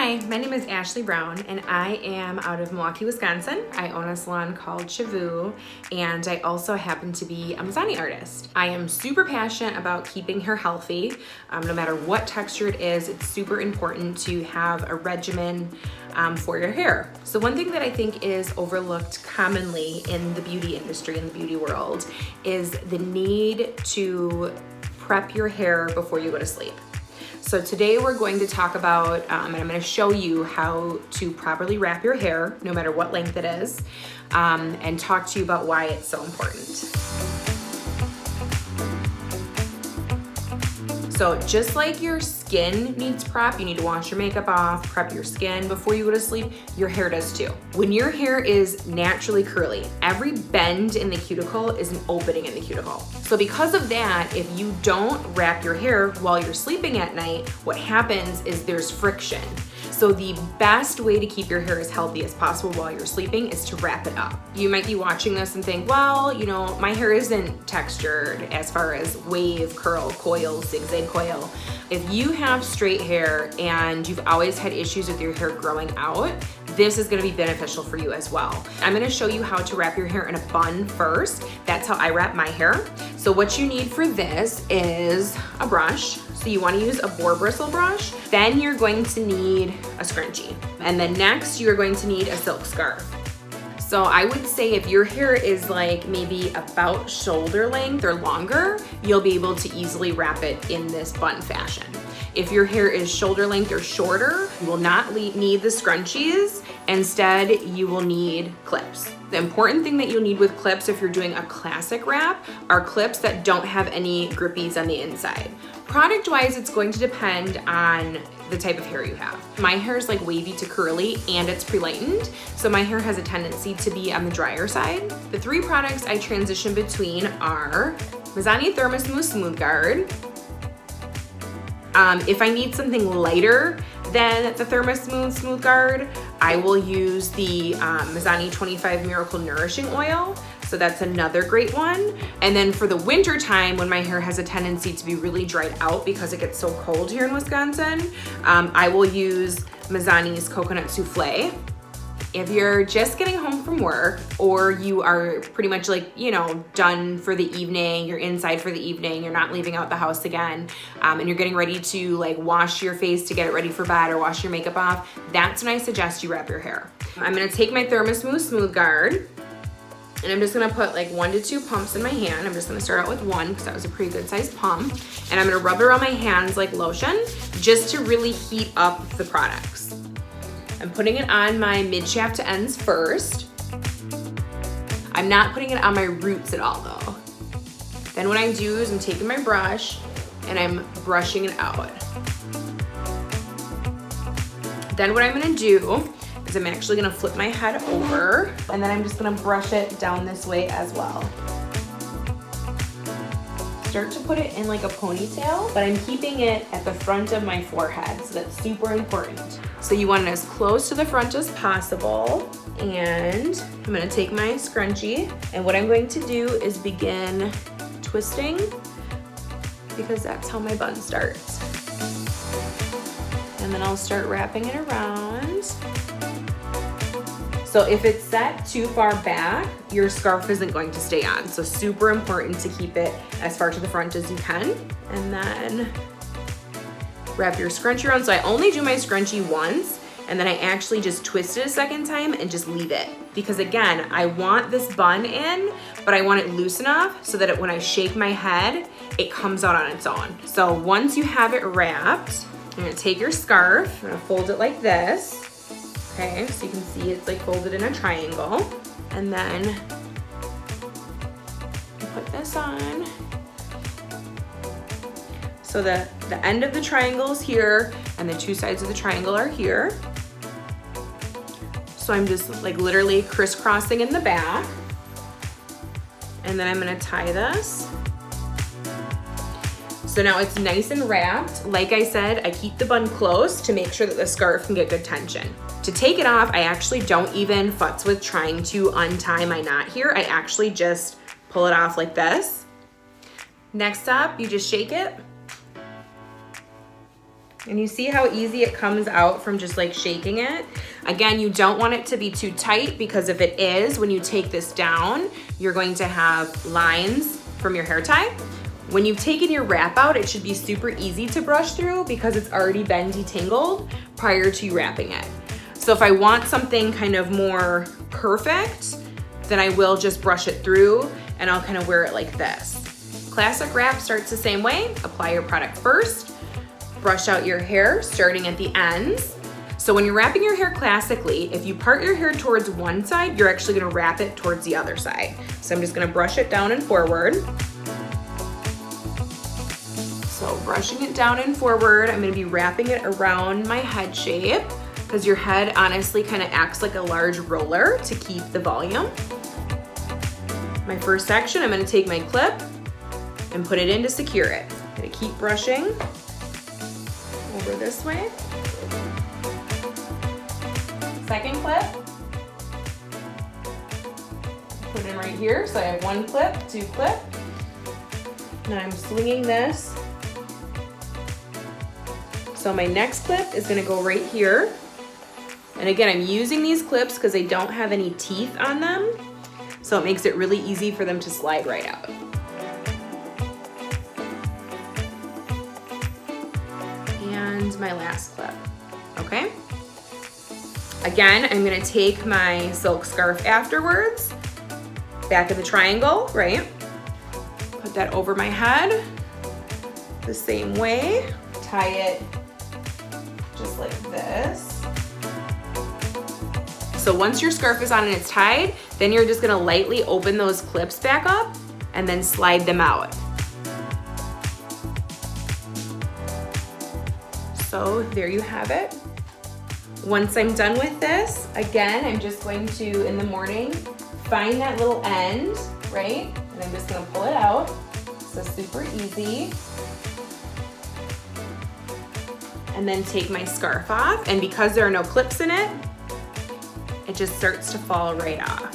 Hi, my name is Ashley Brown and I am out of Milwaukee, Wisconsin. I own a salon called Shavu and I also happen to be a Mizani artist. I am super passionate about keeping hair healthy. No matter what texture it is, it's super important to have a regimen for your hair. So one thing that I think is overlooked commonly in the beauty industry, in the beauty world, is the need to prep your hair before you go to sleep. So today we're going to talk about, and I'm going to show you how to properly wrap your hair, no matter what length it is, and talk to you about why it's so important. So just like your skin needs prep, you need to wash your makeup off, prep your skin before you go to sleep, your hair does too. When your hair is naturally curly, every bend in the cuticle is an opening in the cuticle. So because of that, if you don't wrap your hair while you're sleeping at night, what happens is there's friction. So the best way to keep your hair as healthy as possible while you're sleeping is to wrap it up. You might be watching this and think, well, you know, my hair isn't textured as far as wave, curl, coil, zigzag coil. If you have straight hair and you've always had issues with your hair growing out, this is gonna be beneficial for you as well. I'm gonna show you how to wrap your hair in a bun first. That's how I wrap my hair. So what you need for this is a brush. So you wanna use a boar bristle brush. Then you're going to need a scrunchie. And then next you're going to need a silk scarf. So I would say if your hair is like maybe about shoulder length or longer, you'll be able to easily wrap it in this bun fashion. If your hair is shoulder length or shorter, you will not need the scrunchies. Instead, you will need clips. The important thing that you'll need with clips if you're doing a classic wrap are clips that don't have any grippies on the inside. Product-wise, it's going to depend on the type of hair you have. My hair is like wavy to curly and it's pre-lightened, so my hair has a tendency to be on the drier side. The three products I transition between are Mizani Thermosmooth Smooth Guard. If I need something lighter than the Thermosmooth Smooth Guard, I will use the Mizani 25 Miracle Nourishing Oil. So that's another great one. And then for the winter time, when my hair has a tendency to be really dried out because it gets so cold here in Wisconsin, I will use Mizani's Coconut Souffle. If you're just getting home from work or you are pretty much like, you know, done for the evening, you're inside for the evening, you're not leaving out the house again, and you're getting ready to like wash your face to get it ready for bed or wash your makeup off, that's when I suggest you wrap your hair. I'm gonna take my Thermosmooth Smooth Guard and I'm just gonna put like 1 to 2 pumps in my hand. I'm just gonna start out with one because that was a pretty good sized pump. And I'm gonna rub it around my hands like lotion just to really heat up the products. I'm putting it on my mid shaft to ends first. I'm not putting it on my roots at all though. Then what I do is I'm taking my brush and I'm brushing it out. Then what I'm gonna do is I'm actually gonna flip my head over and then I'm just gonna brush it down this way as well. Start to put it in like a ponytail, but I'm keeping it at the front of my forehead, so that's super important. So you want it as close to the front as possible, and I'm gonna take my scrunchie, and what I'm going to do is begin twisting, because that's how my bun starts. And then I'll start wrapping it around. So if it's set too far back, your scarf isn't going to stay on. So super important to keep it as far to the front as you can. And then wrap your scrunchie around. So I only do my scrunchie once, and then I actually just twist it a second time and just leave it. Because again, I want this bun in, but I want it loose enough so that when I shake my head, it comes out on its own. So once you have it wrapped, you're gonna take your scarf, I'm gonna fold it like this. Okay, so you can see it's like folded in a triangle. And then put this on. So the end of the triangle is here and the two sides of the triangle are here. So I'm just like literally crisscrossing in the back. And then I'm gonna tie this. So now it's nice and wrapped. Like I said, I keep the bun close to make sure that the scarf can get good tension. To take it off, I actually don't even futz with trying to untie my knot here. I actually just pull it off like this. Next up, you just shake it. And you see how easy it comes out from just like shaking it? Again, you don't want it to be too tight because if it is, when you take this down, you're going to have lines from your hair tie. When you've taken your wrap out, it should be super easy to brush through because it's already been detangled prior to you wrapping it. So if I want something kind of more perfect, then I will just brush it through and I'll kind of wear it like this. Classic wrap starts the same way. Apply your product first, brush out your hair starting at the ends. So when you're wrapping your hair classically, if you part your hair towards one side, you're actually gonna wrap it towards the other side. So I'm just gonna brush it down and forward. So brushing it down and forward, I'm gonna be wrapping it around my head shape because your head honestly kind of acts like a large roller to keep the volume. My first section, I'm gonna take my clip and put it in to secure it. I'm gonna keep brushing over this way. Second clip, put it in right here. So I have one clip, two clip. Now I'm swinging this. So my next clip is gonna go right here. And again, I'm using these clips because they don't have any teeth on them. So it makes it really easy for them to slide right out. And my last clip, okay? Again, I'm gonna take my silk scarf afterwards, back of the triangle, right? Put that over my head the same way. Tie it just like this. So once your scarf is on and it's tied, then you're just gonna lightly open those clips back up and then slide them out. So there you have it. Once I'm done with this, again, I'm just going to, in the morning, find that little end, right? And I'm just gonna pull it out. So super easy. And then take my scarf off. And because there are no clips in it, it just starts to fall right off.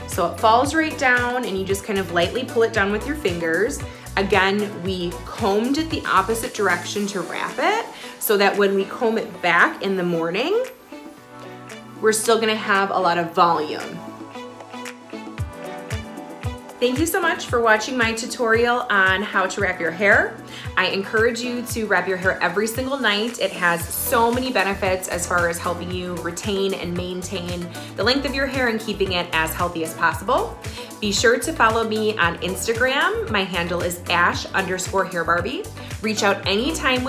So it falls right down and you just kind of lightly pull it down with your fingers. Again, we combed it the opposite direction to wrap it so that when we comb it back in the morning, we're still gonna have a lot of volume. Thank you so much for watching my tutorial on how to wrap your hair. I encourage you to wrap your hair every single night. It has so many benefits as far as helping you retain and maintain the length of your hair and keeping it as healthy as possible. Be sure to follow me on Instagram. My handle is ash_hairbarbie. Reach out anytime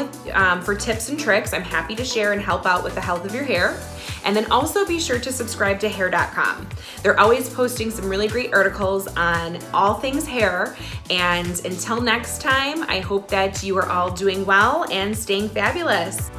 for tips and tricks. I'm happy to share and help out with the health of your hair. And then also be sure to subscribe to Hair.com. They're always posting some really great articles on all things hair. And until next time, I hope that you are all doing well and staying fabulous.